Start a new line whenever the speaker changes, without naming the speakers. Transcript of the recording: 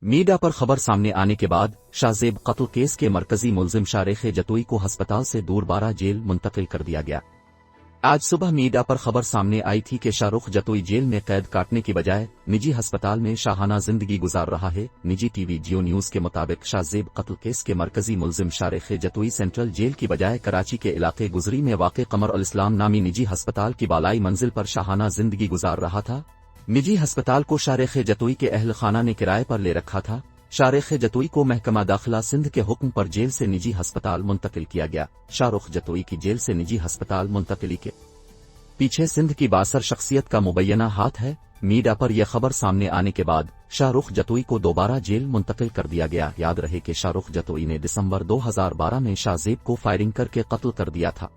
Media पर खबर सामने आने के बाद शाहजेब कत्ल केस के मरकजी मुलजिम शारेख जतोई को अस्पताल से दूर बारा जेल मुंतकिल कर दिया गया। आज सुबह मीडिया पर खबर सामने आई थी कि शाहरुख जतोई जेल में कैद काटने की बजाय निजी अस्पताल में शाहाना जिंदगी गुजार रहा है। निजी टीवी जियो न्यूज के मुताबिक शाहजेब कत्ल केस के मरकजी मुलजिम शारेख जतोई सेंट्रल जेल की बजाय कराची के इलाके गुजरी में वाक़ कमर अल इस्लाम नामी निजी अस्पताल की बालाई मंजिल पर शाहाना जिंदगी गुजार रहा था। निजी अस्पताल को शारेख जतोई के अहल खाना ने किराए पर ले रखा था। शारेख जतोई को महकमा दाखिला सिंध के हुक्म पर जेल से निजी अस्पताल मुंतकिल किया गया। शाहरुख जतोई की जेल से निजी अस्पताल मुंतकिली के पीछे सिंध की बासर शख्सियत का मुबैना हाथ है। मीडिया पर यह खबर सामने आने के बाद शाहरुख जतोई को दोबारा जेल मुंतकिल कर दिया गया। याद रहे कि शाहरुख जतोई ने दिसंबर 2012 में शाहजेब को फायरिंग करके कत्ल कर दिया था।